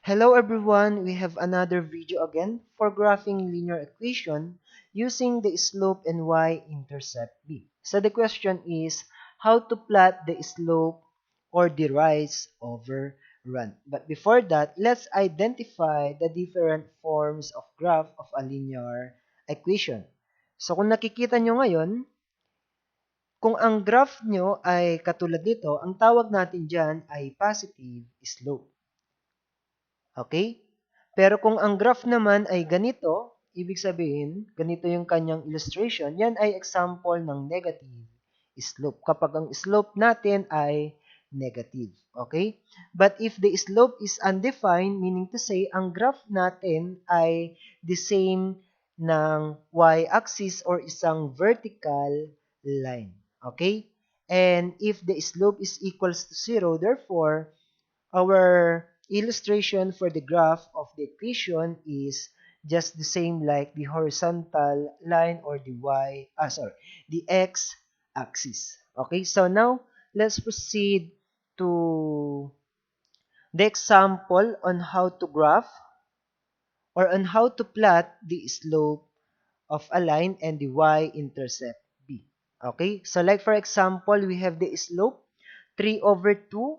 Hello everyone, we have another video again for graphing linear equation using the slope and y-intercept b. So the question is how to plot the slope or the rise over run. But before that, let's identify the different forms of graph of a linear equation. So kung nakikita nyo ngayon, kung ang graph nyo ay katulad nito, ang tawag natin dyan ay positive slope. Okay? Pero kung ang graph naman ay ganito, ibig sabihin, ganito yung kanyang illustration, yan ay example ng negative slope. Kapag ang slope natin ay negative. Okay? But if the slope is undefined, meaning to say, ang graph natin ay the same ng y-axis or isang vertical line. Okay? And if the slope is equals to 0, therefore, our illustration for the graph of the equation is just the same like the horizontal line or the x-axis. Okay, so now let's proceed to the example on how to graph or on how to plot the slope of a line and the y-intercept b. Okay, so like for example, we have the slope 3 over 2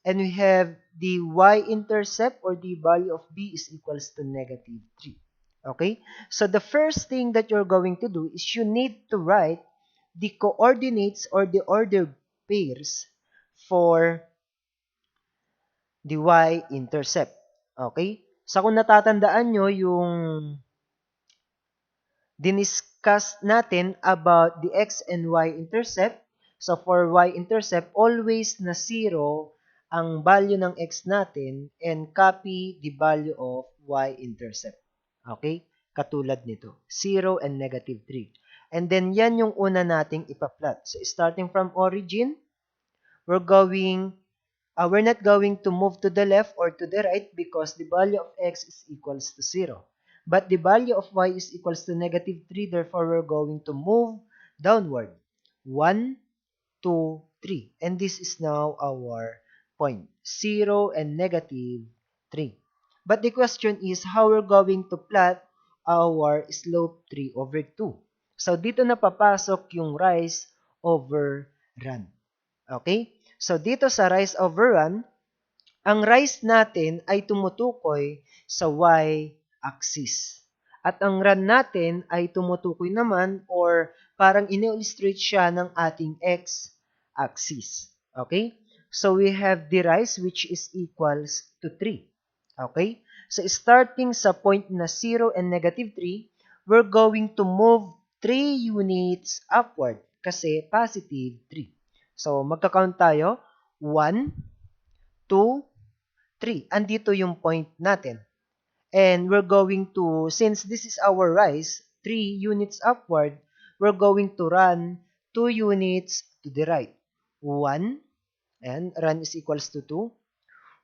and we have the y-intercept or the value of b is equals to negative 3. Okay? So the first thing that you're going to do is you need to write the coordinates or the ordered pairs for the y-intercept. Okay? So kung natatandaan nyo yung diniscuss natin about the x and y-intercept, so for y-intercept, always na 0 ang value ng x natin and copy the value of y-intercept. Okay? Katulad nito. 0 and negative 3. And then, yan yung una nating ipa-plot. So, starting from origin, we're not going to move to the left or to the right because the value of x is equals to 0. But the value of y is equals to negative 3. Therefore, we're going to move downward. 1, 2, 3. And this is now our point. 0 and negative 3. But the question is how we're going to plot our slope 3 over 2. So, dito na papasok yung rise over run. Okay? So, dito sa rise over run, ang rise natin ay tumutukoy sa y-axis. At ang run natin ay tumutukoy naman or parang ini-illustrate siya ng ating x-axis. Okay? So, we have the rise which is equals to 3. Okay? So, starting sa point na 0 and negative 3, we're going to move 3 units upward kasi positive 3. So, magka-count tayo. 1, 2, 3. Andito yung point natin. And we're going to, since this is our rise, 3 units upward, we're going to run 2 units to the right. 1, and run is equals to 2.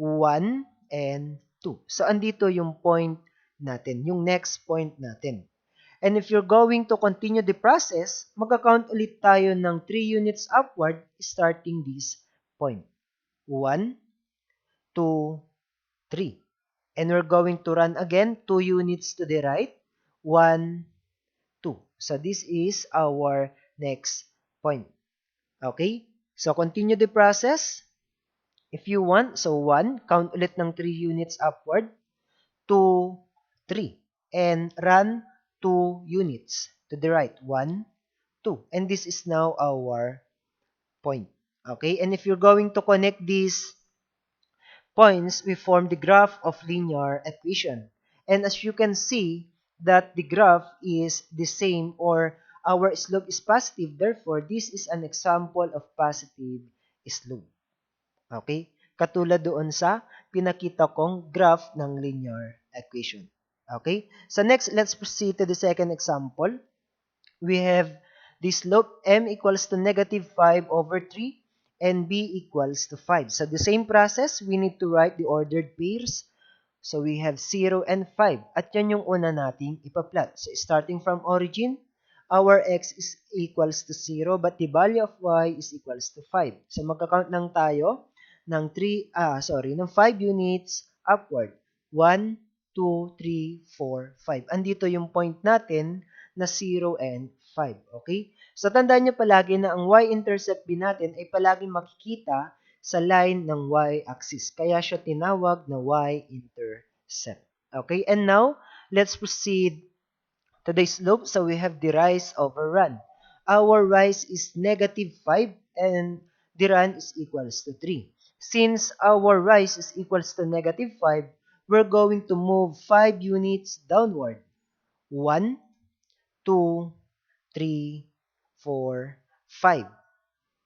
1, and 2. So, andito yung point natin, yung next point natin. And if you're going to continue the process, magka-count ulit tayo ng 3 units upward starting this point. 1, 2, 3. And we're going to run again 2 units to the right. 1, 2. So this is our next point. Okay? So continue the process. If you want, so 1, count ulit ng 3 units upward. 2, 3. And run 2 units to the right. 1, 2. And this is now our point. Okay? And if you're going to connect these points, we form the graph of linear equation. And as you can see, that the graph is the same or our slope is positive. Therefore, this is an example of positive slope. Okay? Katulad doon sa pinakita kong graph ng linear equation. Okay? So next, let's proceed to the second example. We have the slope m equals to negative 5 over 3 and b equals to 5. So the same process, we need to write the ordered pairs. So we have 0 and 5. At yan yung una nating ipa-plot. So starting from origin, our x is equals to 0 but the value of y is equals to 5. So magka-count lang tayo ng 5 units upward. 1, 2, 3, 4, 5. Andito yung point natin na 0 and 5. Okay? So, tandaan nyo palagi na ang y-intercept b natin ay palaging makikita sa line ng y-axis. Kaya siya tinawag na y-intercept. Okay? And now, let's proceed to the slope. So, we have the rise over run. Our rise is negative 5 and the run is equals to 3. Since our rise is equals to negative 5, we're going to move 5 units downward. 1, 2, 3, 4, 5.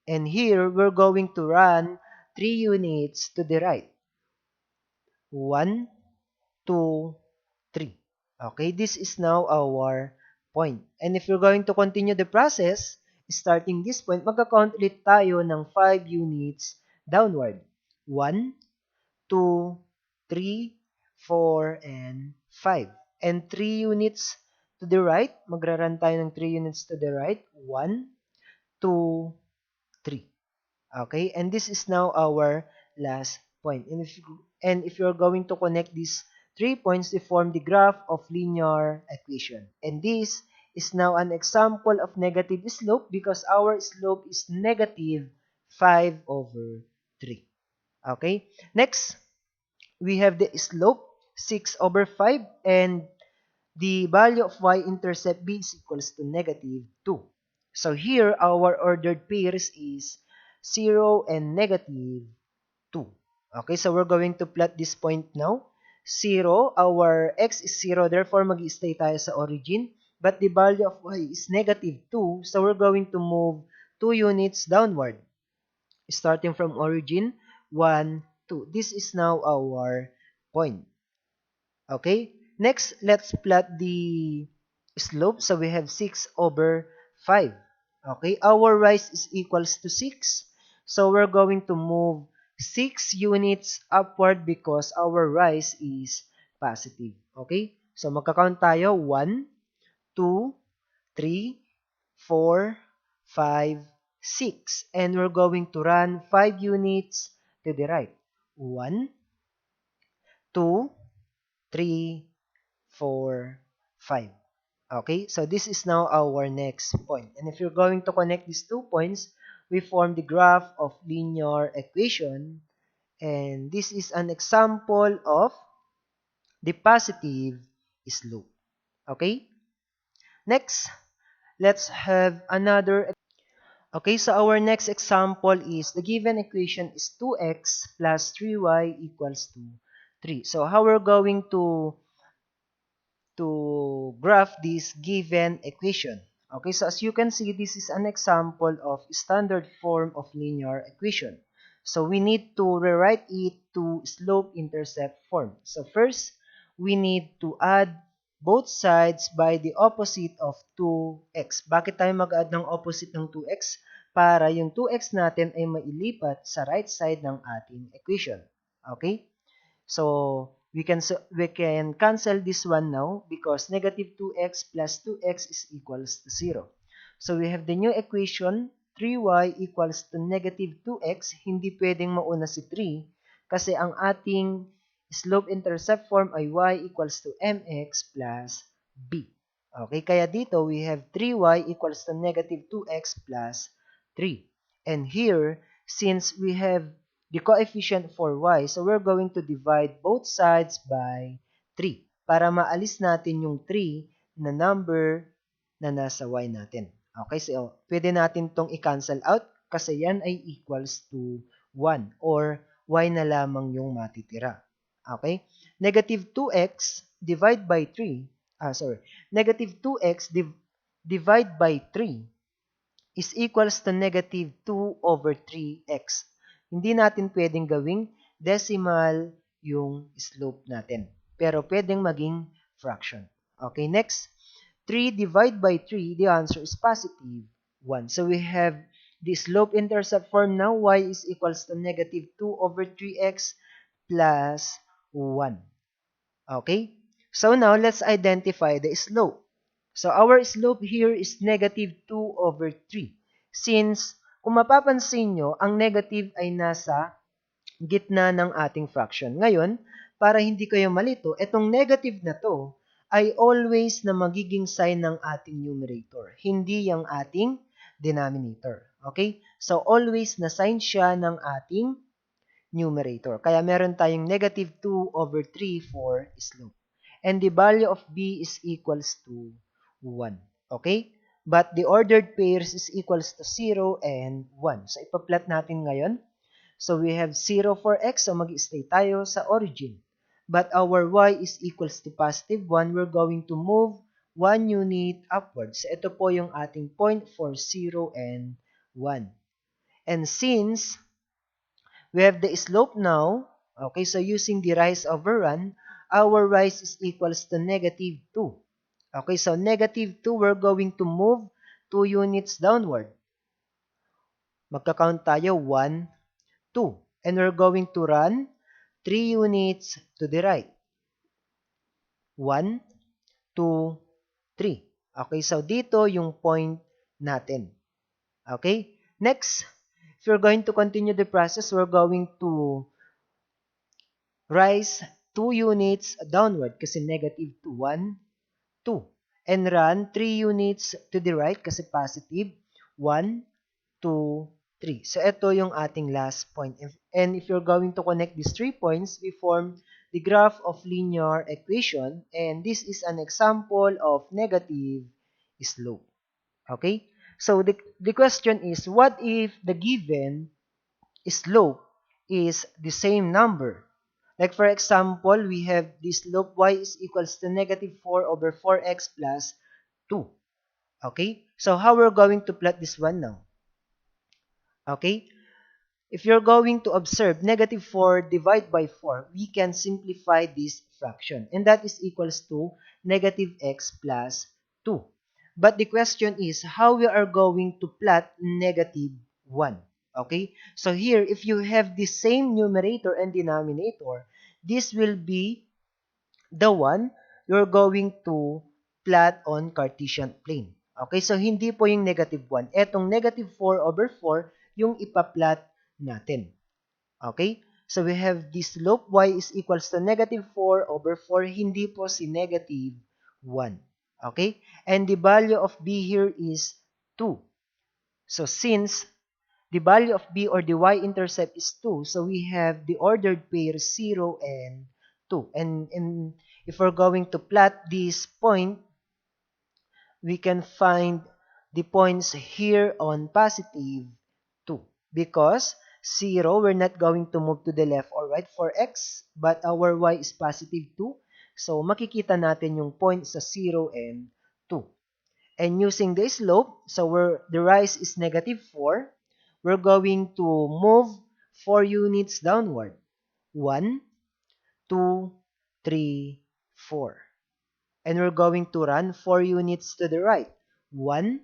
And here, we're going to run 3 units to the right. 1, 2, 3. Okay, this is now our point. And if you're going to continue the process, starting this point, magka-count ulit tayo ng 5 units downward. 1, 2, 3, 4, and 5. And 3 units to the right. Magra-run tayo ng 3 units to the right. 1, 2, 3. Okay, and this is now our last point. And if you're going to connect these 3 points, they form the graph of linear equation. And this is now an example of negative slope because our slope is negative 5 over 3. Okay, next, we have the slope 6 over 5 and the value of y-intercept b is equals to negative 2. So here, our ordered pairs is 0 and negative 2. Okay, so we're going to plot this point now. 0, our x is 0, therefore mag-stay tayo sa origin. But the value of y is negative 2, so we're going to move 2 units downward. Starting from origin, 1, 2. This is now our point. Okay, next, let's plot the slope. So we have 6 over 5. Okay, our rise is equals to 6. So we're going to move 6 units upward because our rise is positive. Okay, so magka-count tayo. 1, 2, 3, 4, 5, 6. And we're going to run 5 units to the right. 1, 2, 3, 4, 5. Okay, so this is now our next point. And if you're going to connect these 2 points, we form the graph of linear equation. And this is an example of the positive slope. Okay, next, let's have another. Okay, so our next example is the given equation is 2x plus 3y equals to 3. So how we're going to graph this given equation. Okay, so as you can see, this is an example of standard form of linear equation. So we need to rewrite it to slope-intercept form. So first, we need to add both sides by the opposite of 2x. Bakit tayo mag-add ng opposite ng 2x? Para yung 2x natin ay mailipat sa right side ng ating equation. Okay? So we can cancel this one now because negative 2x plus 2x is equals to 0. So we have the new equation 3y equals to negative 2x. Hindi pwedeng mauna si 3 kasi ang ating slope-intercept form ay y equals to mx plus b. Okay, kaya dito we have 3y equals to negative 2x plus 3. And here, since we have the coefficient for y. So we're going to divide both sides by 3 para maalis natin yung 3 na number na nasa y natin. Okay, so pwede natin tong i-cancel out kasi yan ay equals to 1 or y na lamang yung matitira. Okay? Negative 2x divide by 3, negative 2x divide by 3 is equals to negative 2 over 3x. Hindi natin pwedeng gawing decimal yung slope natin. Pero pwedeng maging fraction. Okay, next. 3 divided by 3, the answer is positive 1. So we have the slope-intercept form now. Y is equals to negative 2 over 3x plus 1. Okay? So now, let's identify the slope. So our slope here is negative 2 over 3. Since, kung mapapansin nyo, ang negative ay nasa gitna ng ating fraction. Ngayon, para hindi kayo malito, itong negative na to ay always na magiging sign ng ating numerator, hindi yung ating denominator. Okay? So, always na sign siya ng ating numerator. Kaya meron tayong negative 2 over 3 for slope. And the value of b is equals to 1. Okay? But the ordered pairs is equals to 0 and 1. So, ipa-plot natin ngayon. So, we have 0 for x. So, mag-stay tayo sa origin. But our y is equals to positive 1. We're going to move 1 unit upwards. So, ito po yung ating point for 0 and 1. And since we have the slope now, okay, so using the rise over run, our rise is equals to negative 2. Okay, so negative 2, we're going to move 2 units downward. Magka-count tayo, 1, 2. And we're going to run 3 units to the right. 1, 2, 3. Okay, so dito yung point natin. Okay, next, if you're going to continue the process, we're going to rise 2 units downward kasi negative 2, 1, 2. And run 3 units to the right kasi positive 1, 2, 3. So, ito yung ating last point. And if you're going to connect these 3 points, we form the graph of linear equation. And this is an example of negative slope. Okay? So, the question is, what if the given slope is the same number? Like for example, we have this slope y is equals to negative 4 over 4x plus 2. Okay? So, how we're going to plot this one now? Okay? If you're going to observe negative 4 divided by 4, we can simplify this fraction. And that is equals to negative x plus 2. But the question is how we are going to plot negative 1. Okay? So here, if you have the same numerator and denominator, this will be the one you're going to plot on Cartesian plane. Okay? So hindi po yung negative 1. Etong negative 4 over 4 yung ipa-plot natin. Okay? So we have this slope y is equals to negative 4 over 4. Hindi po si negative 1. Okay? And the value of b here is 2. So since the value of b or the y-intercept is 2, so we have the ordered pair 0 and 2. And if we're going to plot this point, we can find the points here on positive 2. Because 0, we're not going to move to the left or right for x, but our y is positive 2. So, makikita natin yung point sa 0 and 2. And using the slope, so the rise is negative 4, we're going to move 4 units downward. 1, 2, 3, 4. And we're going to run 4 units to the right. 1,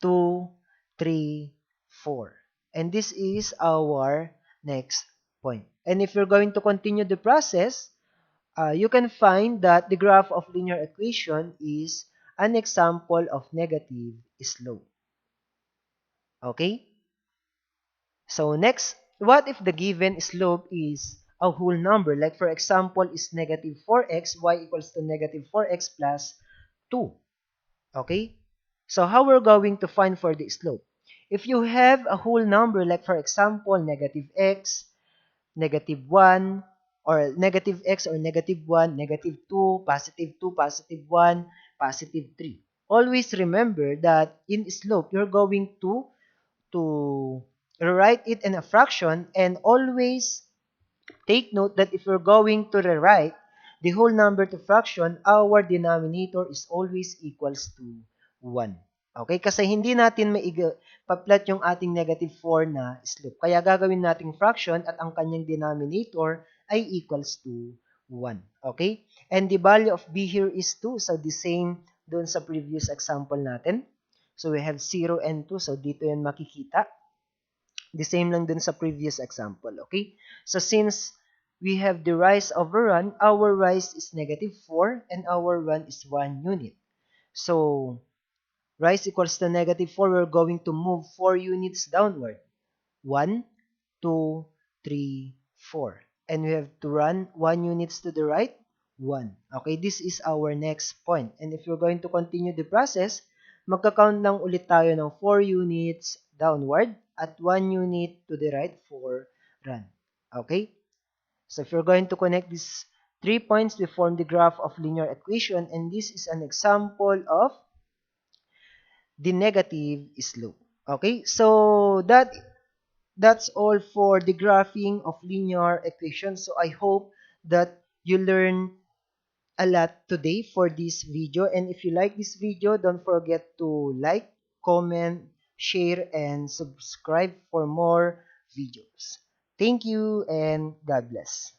2, 3, 4. And this is our next point. And if you're going to continue the process, you can find that the graph of linear equation is an example of negative slope. Okay? So next, what if the given slope is a whole number? Like for example, is negative 4x, y equals to negative 4x plus 2. Okay? So how we're going to find for the slope? If you have a whole number, like for example, negative x, negative 1, or negative x or negative 1, negative 2, positive 1, positive 3. Always remember that in slope, you're going to rewrite it in a fraction, and always take note that if you're going to rewrite the whole number to fraction, our denominator is always equals to 1. Okay? Kasi hindi natin pa-plot yung ating negative 4 na slope. Kaya gagawin nating fraction at ang kanyang denominator ay equals to 1. Okay? And the value of b here is 2. So, the same doon sa previous example natin. So, we have 0 and 2. So, dito yan makikita. The same lang dun sa previous example, okay? So, since we have the rise over run, our rise is negative 4 and our run is 1 unit. So, rise equals to negative 4, we're going to move 4 units downward. 1, 2, 3, 4. and we have to run 1 units to the right, 1. Okay, this is our next point. And if you're going to continue the process, magka-count lang ulit tayo ng 4 units downward at 1 unit to the right for run. Okay? So if you're going to connect these 3 points, we form the graph of linear equation, and this is an example of the negative slope. Okay? So that's all for the graphing of linear equations. So I hope that you learn a lot today for this video. And if you like this video, don't forget to like, comment, share, and subscribe for more videos. Thank you and God bless.